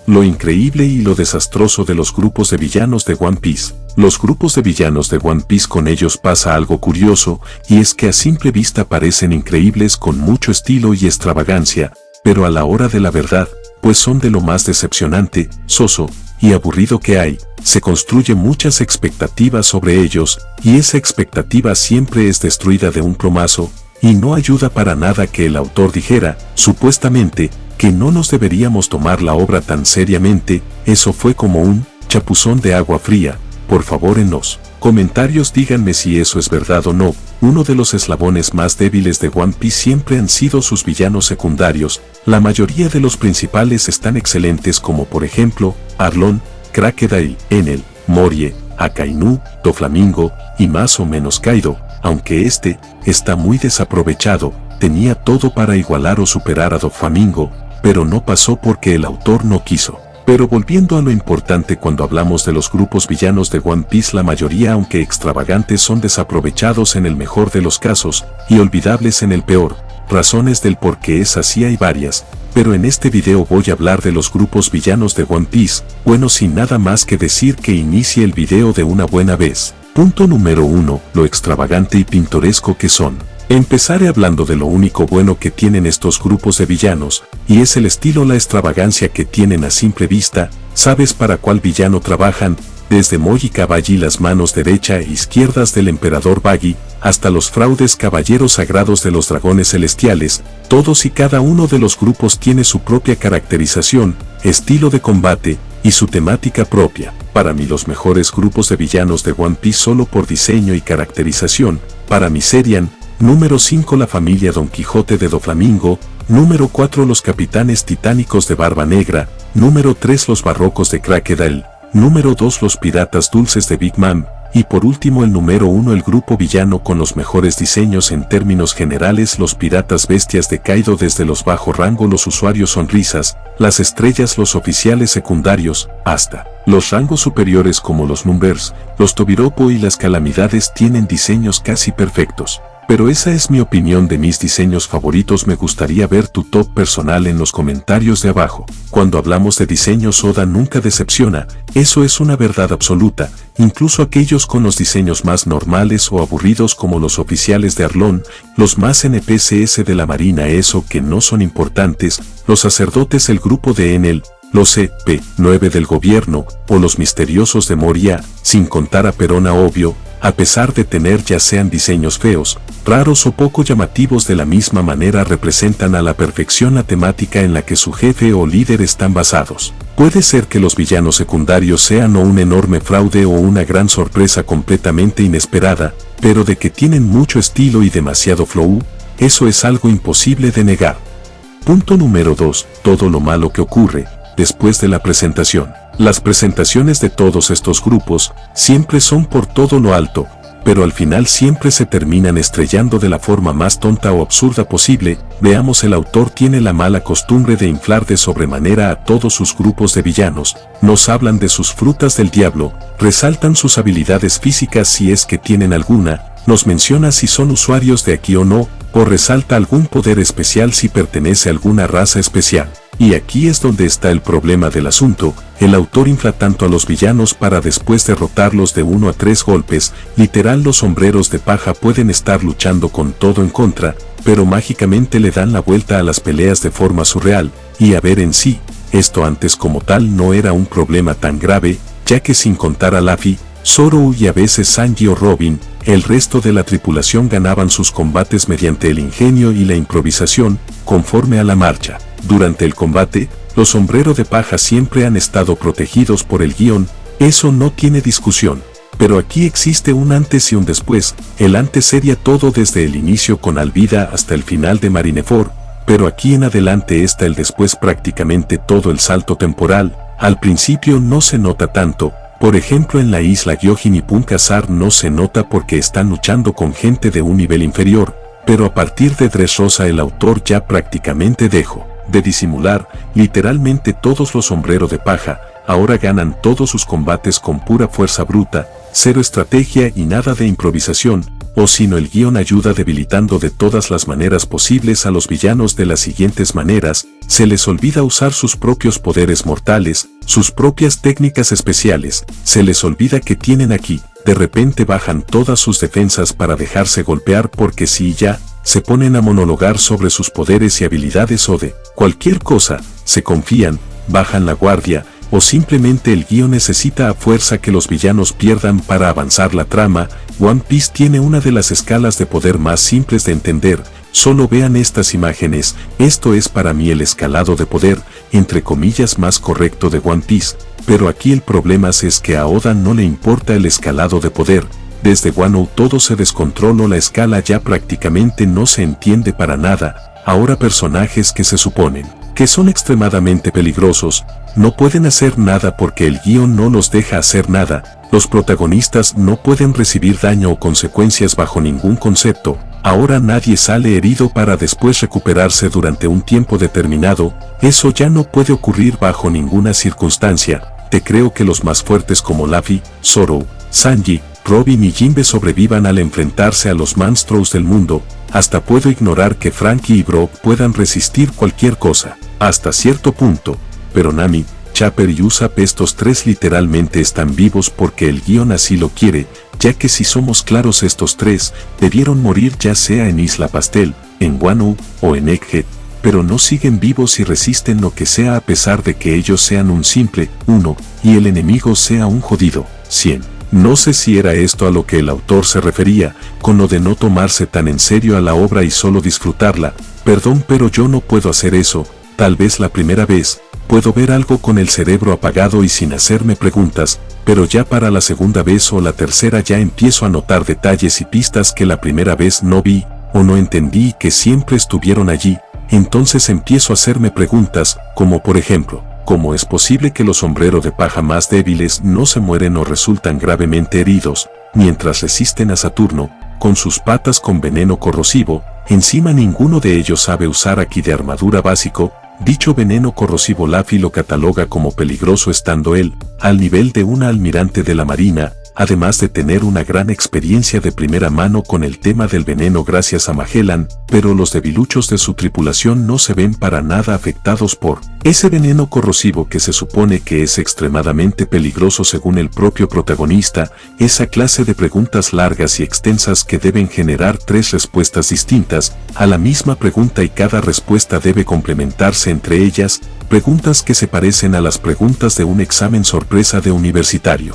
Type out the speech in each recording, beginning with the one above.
lo increíble y lo desastroso de los grupos de villanos de One Piece. Los grupos de villanos de One Piece, con ellos pasa algo curioso, y es que a simple vista parecen increíbles con mucho estilo y extravagancia, pero a la hora de la verdad, pues son de lo más decepcionante, soso y aburrido que hay. Se construyen muchas expectativas sobre ellos, y esa expectativa siempre es destruida de un plomazo, y no ayuda para nada que el autor dijera, supuestamente, que no nos deberíamos tomar la obra tan seriamente. Eso fue como un chapuzón de agua fría. Por favor, en los comentarios díganme si eso es verdad o no. Uno de los eslabones más débiles de One Piece siempre han sido sus villanos secundarios. La mayoría de los principales están excelentes, como por ejemplo, Arlong, Crocodile, Enel, Morie, Akainu, Doflamingo, y más o menos Kaido, aunque este está muy desaprovechado. Tenía todo para igualar o superar a Doflamingo, pero no pasó porque el autor no quiso. Pero volviendo a lo importante, cuando hablamos de los grupos villanos de One Piece, la mayoría, aunque extravagantes, son desaprovechados en el mejor de los casos y olvidables en el peor. Razones del por qué es así hay varias, pero en este video voy a hablar de los grupos villanos de One Piece. Bueno, sin nada más que decir, que inicie el video de una buena vez. Punto número 1. Lo extravagante y pintoresco que son. Empezaré hablando de lo único bueno que tienen estos grupos de villanos, y es el estilo, la extravagancia que tienen a simple vista. ¿Sabes para cuál villano trabajan? Desde Moji Caballi, las manos derecha e izquierdas del emperador Buggy, hasta los fraudes caballeros sagrados de los dragones celestiales. Todos y cada uno de los grupos tiene su propia caracterización, estilo de combate y su temática propia. Para mí, los mejores grupos de villanos de One Piece, solo por diseño y caracterización, para mí serían: número 5, la familia Don Quijote de Doflamingo; número 4, los capitanes titánicos de Barba Negra; número 3, los barrocos de Crocodile; número 2, los piratas dulces de Big Mom; y por último, el número 1, el grupo villano con los mejores diseños en términos generales, los piratas bestias de Kaido. Desde los bajo rango, los usuarios sonrisas, las estrellas, los oficiales secundarios, hasta los rangos superiores como los Numbers, los Tobiropo y las calamidades, tienen diseños casi perfectos. Pero esa es mi opinión de mis diseños favoritos. Me gustaría ver tu top personal en los comentarios de abajo. Cuando hablamos de diseños, Oda nunca decepciona, eso es una verdad absoluta. Incluso aquellos con los diseños más normales o aburridos, como los oficiales de Arlong, los más NPCs de la marina, eso que no son importantes, los sacerdotes, el grupo de Enel, los EP9 del gobierno, o los misteriosos de Moria, sin contar a Perona, obvio. A pesar de tener ya sean diseños feos, raros o poco llamativos, de la misma manera representan a la perfección la temática en la que su jefe o líder están basados. Puede ser que los villanos secundarios sean o un enorme fraude o una gran sorpresa completamente inesperada, pero de que tienen mucho estilo y demasiado flow, eso es algo imposible de negar. Punto número 2. Todo lo malo que ocurre después de la presentación. Las presentaciones de todos estos grupos siempre son por todo lo alto, pero al final siempre se terminan estrellando de la forma más tonta o absurda posible. Veamos, el autor tiene la mala costumbre de inflar de sobremanera a todos sus grupos de villanos. Nos hablan de sus frutas del diablo, resaltan sus habilidades físicas si es que tienen alguna, nos menciona si son usuarios de aquí o no, o resalta algún poder especial si pertenece a alguna raza especial. Y aquí es donde está el problema del asunto. El autor infla tanto a los villanos para después derrotarlos de 1 a 3 golpes. Literal, los sombreros de paja pueden estar luchando con todo en contra, pero mágicamente le dan la vuelta a las peleas de forma surreal. Y a ver, en sí, esto antes como tal no era un problema tan grave, ya que sin contar a Luffy, Zoro y a veces Sanji o Robin, el resto de la tripulación ganaban sus combates mediante el ingenio y la improvisación, conforme a la marcha. Durante el combate, los sombreros de paja siempre han estado protegidos por el guión, eso no tiene discusión. Pero aquí existe un antes y un después. El antes sería todo desde el inicio con Alvida hasta el final de Marineford, pero aquí en adelante está el después, prácticamente todo el salto temporal. Al principio no se nota tanto. Por ejemplo, en la isla Gyojin y Punkasar no se nota porque están luchando con gente de un nivel inferior, pero a partir de Dressrosa el autor ya prácticamente dejó de disimular. Literalmente todos los sombreros de paja ahora ganan todos sus combates con pura fuerza bruta, cero estrategia y nada de improvisación. o sino el guión ayuda debilitando de todas las maneras posibles a los villanos de las siguientes maneras: se les olvida usar sus propios poderes mortales, sus propias técnicas especiales, se les olvida que tienen aquí, de repente bajan todas sus defensas para dejarse golpear porque sí, ya, se ponen a monologar sobre sus poderes y habilidades o de cualquier cosa, se confían, bajan la guardia, o simplemente el guión necesita a fuerza que los villanos pierdan para avanzar la trama. One Piece tiene una de las escalas de poder más simples de entender, solo vean estas imágenes, esto es para mí el escalado de poder, entre comillas, más correcto de One Piece, pero aquí el problema es que a Oda no le importa el escalado de poder. Desde Wano todo se descontroló, la escala ya prácticamente no se entiende para nada. Ahora personajes que se suponen que son extremadamente peligrosos, no pueden hacer nada porque el guión no los deja hacer nada, los protagonistas no pueden recibir daño o consecuencias bajo ningún concepto, ahora nadie sale herido para después recuperarse durante un tiempo determinado, eso ya no puede ocurrir bajo ninguna circunstancia. Te creo que los más fuertes como Luffy, Zoro, Sanji, Robin y Jinbe sobrevivan al enfrentarse a los monstruos del mundo, hasta puedo ignorar que Frankie y Brock puedan resistir cualquier cosa, hasta cierto punto, pero Nami, Chopper y Usopp, estos tres literalmente están vivos porque el guión así lo quiere, ya que si somos claros estos tres debieron morir ya sea en Isla Pastel, en Wano o en Egghead, pero no siguen vivos y resisten lo que sea a pesar de que ellos sean un simple 1 y el enemigo sea un jodido 100. No sé si era esto a lo que el autor se refería, con lo de no tomarse tan en serio a la obra y solo disfrutarla. Perdón, pero yo no puedo hacer eso, tal vez la primera vez, puedo ver algo con el cerebro apagado y sin hacerme preguntas, pero ya para la segunda vez o la tercera ya empiezo a notar detalles y pistas que la primera vez no vi, o no entendí y que siempre estuvieron allí, entonces empiezo a hacerme preguntas, como por ejemplo, ¿cómo es posible que los sombreros de paja más débiles no se mueren o resultan gravemente heridos, mientras resisten a Saturno, con sus patas con veneno corrosivo? Encima ninguno de ellos sabe usar haki de armadura básico, dicho veneno corrosivo Luffy lo cataloga como peligroso estando él, al nivel de un almirante de la marina, además de tener una gran experiencia de primera mano con el tema del veneno gracias a Magellan, pero los debiluchos de su tripulación no se ven para nada afectados por ese veneno corrosivo que se supone que es extremadamente peligroso según el propio protagonista. Esa clase de preguntas largas y extensas que deben generar tres respuestas distintas a la misma pregunta y cada respuesta debe complementarse entre ellas, preguntas que se parecen a las preguntas de un examen sorpresa de universitario.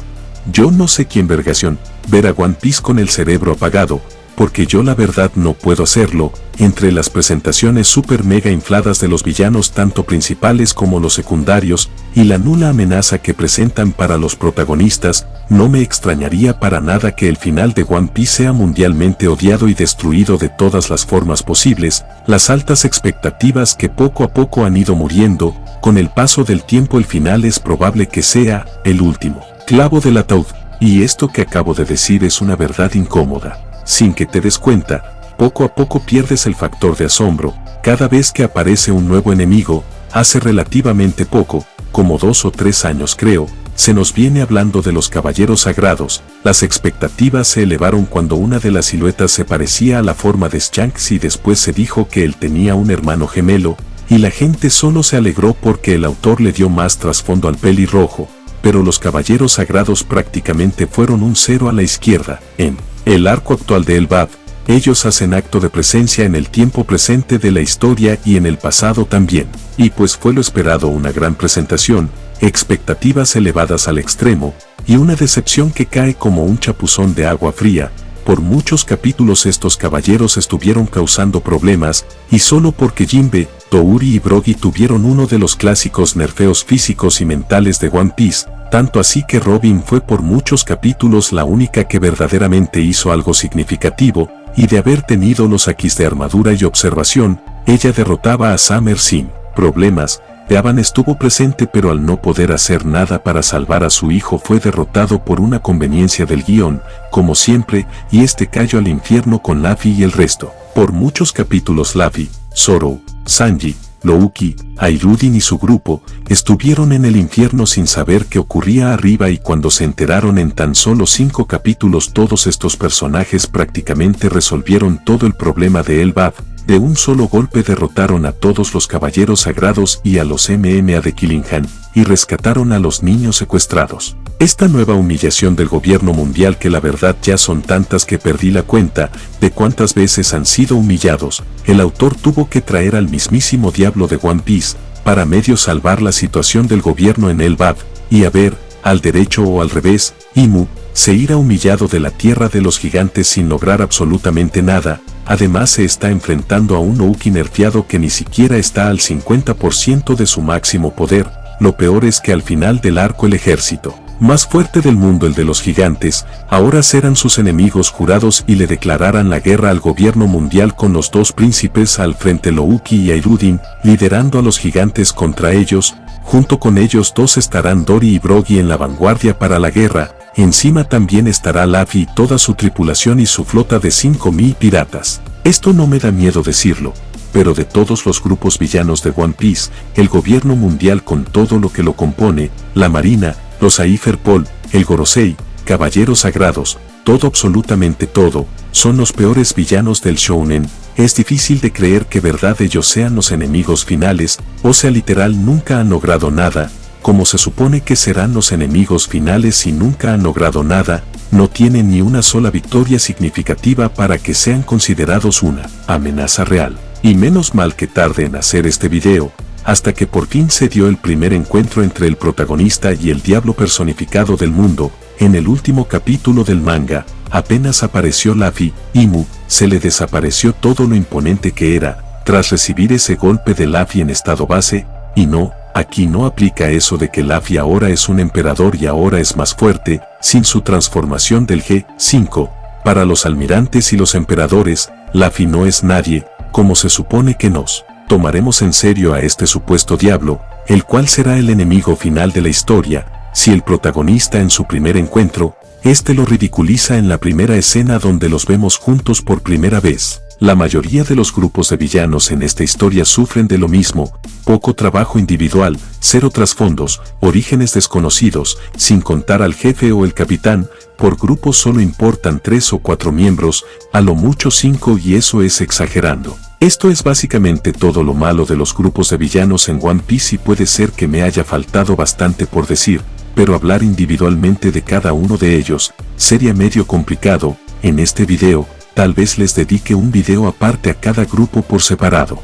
Yo no sé quién vergación ver a One Piece con el cerebro apagado, porque yo la verdad no puedo hacerlo. Entre las presentaciones super mega infladas de los villanos tanto principales como los secundarios, y la nula amenaza que presentan para los protagonistas, no me extrañaría para nada que el final de One Piece sea mundialmente odiado y destruido de todas las formas posibles. Las altas expectativas que poco a poco han ido muriendo, con el paso del tiempo el final es probable que sea el último clavo del ataúd, y esto que acabo de decir es una verdad incómoda. Sin que te des cuenta, poco a poco pierdes el factor de asombro, cada vez que aparece un nuevo enemigo. Hace relativamente poco, como 2 o 3 años creo, se nos viene hablando de los caballeros sagrados. Las expectativas se elevaron cuando una de las siluetas se parecía a la forma de Shanks y después se dijo que él tenía un hermano gemelo, y la gente solo se alegró porque el autor le dio más trasfondo al pelirrojo. Pero los caballeros sagrados prácticamente fueron un cero a la izquierda. En el arco actual de El Bab, ellos hacen acto de presencia en el tiempo presente de la historia y en el pasado también. Y pues fue lo esperado, una gran presentación, expectativas elevadas al extremo, y una decepción que cae como un chapuzón de agua fría. Por muchos capítulos estos caballeros estuvieron causando problemas, y solo porque Jinbe, Douri y Brogy tuvieron uno de los clásicos nerfeos físicos y mentales de One Piece, tanto así que Robin fue por muchos capítulos la única que verdaderamente hizo algo significativo, y de haber tenido los hakis de armadura y observación, ella derrotaba a Summer sin problemas. Evan estuvo presente pero al no poder hacer nada para salvar a su hijo fue derrotado por una conveniencia del guión, como siempre, y este cayó al infierno con Luffy y el resto. Por muchos capítulos Luffy, Zoro, Sanji, Louki, Airudin y su grupo, estuvieron en el infierno sin saber qué ocurría arriba, y cuando se enteraron en tan solo 5 capítulos todos estos personajes prácticamente resolvieron todo el problema de Elbaf. De un solo golpe derrotaron a todos los caballeros sagrados y a los MMA de Killinghan, y rescataron a los niños secuestrados. Esta nueva humillación del gobierno mundial, que la verdad ya son tantas que perdí la cuenta de cuántas veces han sido humillados, el autor tuvo que traer al mismísimo diablo de One Piece para medio salvar la situación del gobierno en Elbaf, y a ver, al derecho o al revés, Imu se irá humillado de la tierra de los gigantes sin lograr absolutamente nada. Además se está enfrentando a un Louki nerfeado que ni siquiera está al 50% de su máximo poder. Lo peor es que al final del arco el ejército más fuerte del mundo, el de los gigantes, ahora serán sus enemigos jurados y le declararán la guerra al gobierno mundial, con los dos príncipes al frente, Louki y Airudin, liderando a los gigantes contra ellos. Junto con ellos dos estarán Dory y Brogy en la vanguardia para la guerra. Encima también estará Luffy y toda su tripulación y su flota de 5000 piratas. Esto no me da miedo decirlo, pero de todos los grupos villanos de One Piece, el gobierno mundial con todo lo que lo compone, la marina, los Aiferpol, el Gorosei, caballeros sagrados, todo, absolutamente todo, son los peores villanos del shounen. Es difícil de creer que verdad ellos sean los enemigos finales, o sea, literal nunca han logrado nada. Como se supone que serán los enemigos finales y nunca han logrado nada, no tienen ni una sola victoria significativa para que sean considerados una amenaza real. Y menos mal que tardé en hacer este video, hasta que por fin se dio el primer encuentro entre el protagonista y el diablo personificado del mundo. En el último capítulo del manga, apenas apareció Luffy, Imu se le desapareció todo lo imponente que era, tras recibir ese golpe de Luffy en estado base. Y no, aquí no aplica eso de que Luffy ahora es un emperador y ahora es más fuerte, sin su transformación del G5. Para los almirantes y los emperadores, Luffy no es nadie, como se supone que nos tomaremos en serio a este supuesto diablo, el cual será el enemigo final de la historia. Si el protagonista en su primer encuentro, este lo ridiculiza en la primera escena donde los vemos juntos por primera vez. La mayoría de los grupos de villanos en esta historia sufren de lo mismo: poco trabajo individual, cero trasfondos, orígenes desconocidos, sin contar al jefe o el capitán. Por grupos solo importan 3 o 4 miembros, a lo mucho 5, y eso es exagerando. Esto es básicamente todo lo malo de los grupos de villanos en One Piece, y puede ser que me haya faltado bastante por decir, pero hablar individualmente de cada uno de ellos sería medio complicado. En este video, tal vez les dedique un video aparte a cada grupo por separado.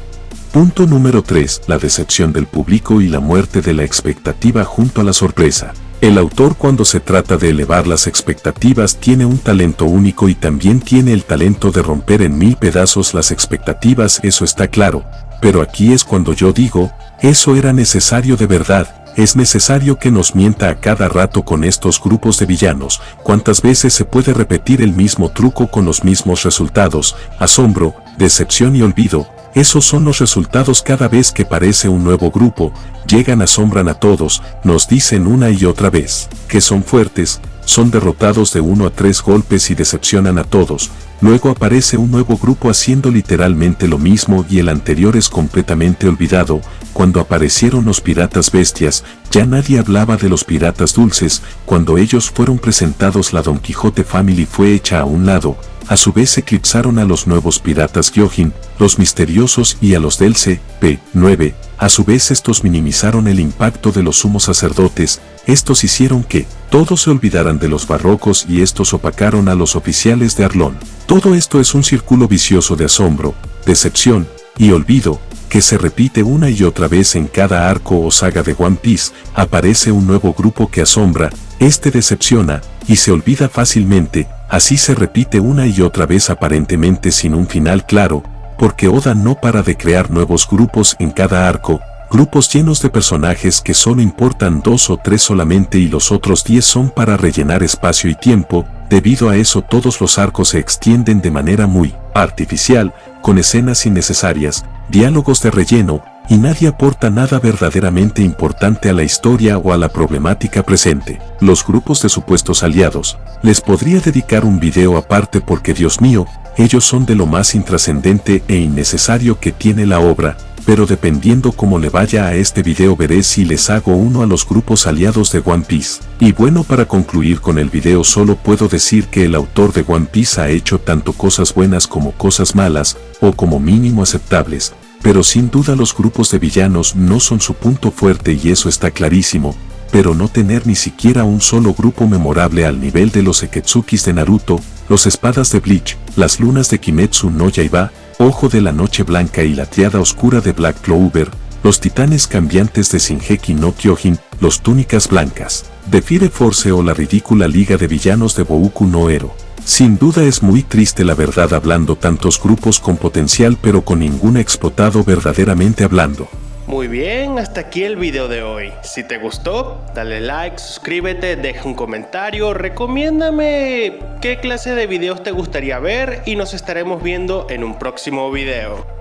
Punto número 3. La decepción del público y la muerte de la expectativa junto a la sorpresa. El autor, cuando se trata de elevar las expectativas, tiene un talento único y también tiene el talento de romper en 1000 pedazos las expectativas, eso está claro. Pero aquí es cuando yo digo, ¿eso era necesario de verdad? Es necesario que nos mienta a cada rato con estos grupos de villanos. ¿Cuántas veces se puede repetir el mismo truco con los mismos resultados? Asombro, decepción y olvido. Esos son los resultados cada vez que aparece un nuevo grupo. Llegan, asombran a todos, nos dicen una y otra vez que son fuertes, son derrotados de 1 a 3 golpes y decepcionan a todos. Luego aparece un nuevo grupo haciendo literalmente lo mismo y el anterior es completamente olvidado. Cuando aparecieron los piratas bestias, ya nadie hablaba de los piratas dulces. Cuando ellos fueron presentados, la Don Quijote Family fue hecha a un lado. A su vez eclipsaron a los nuevos piratas Gyojin, los misteriosos, y a los del CP9. A su vez estos minimizaron el impacto de los sumos sacerdotes. Estos hicieron que todos se olvidaran de los barrocos y estos opacaron a los oficiales de Arlong. Todo esto es un círculo vicioso de asombro, decepción y olvido, que se repite una y otra vez en cada arco o saga de One Piece. Aparece un nuevo grupo que asombra, este decepciona y se olvida fácilmente. Así se repite una y otra vez, aparentemente sin un final claro, porque Oda no para de crear nuevos grupos en cada arco, grupos llenos de personajes que solo importan 2 o 3 solamente y los otros 10 son para rellenar espacio y tiempo. Debido a eso todos los arcos se extienden de manera muy artificial, con escenas innecesarias, diálogos de relleno, y nadie aporta nada verdaderamente importante a la historia o a la problemática presente. Los grupos de supuestos aliados, les podría dedicar un video aparte porque Dios mío, ellos son de lo más intrascendente e innecesario que tiene la obra. pero dependiendo cómo le vaya a este video veré si les hago uno a los grupos aliados de One Piece. Y bueno, para concluir con el video solo puedo decir que el autor de One Piece ha hecho tanto cosas buenas como cosas malas, o como mínimo aceptables, pero sin duda los grupos de villanos no son su punto fuerte y eso está clarísimo, pero no tener ni siquiera un solo grupo memorable al nivel de los Eketsukis de Naruto, los espadas de Bleach, las lunas de Kimetsu no Yaiba, Ojo de la Noche Blanca y la Triada Oscura de Black Clover, los titanes cambiantes de Shingeki no Kyojin, los túnicas blancas, de Fire Force o la ridícula liga de villanos de Boku no Hero. Sin duda es muy triste la verdad hablando tantos grupos con potencial pero con ninguno explotado verdaderamente hablando. Muy bien, hasta aquí el video de hoy. Si te gustó, dale like, suscríbete, deja un comentario, recomiéndame qué clase de videos te gustaría ver y nos estaremos viendo en un próximo video.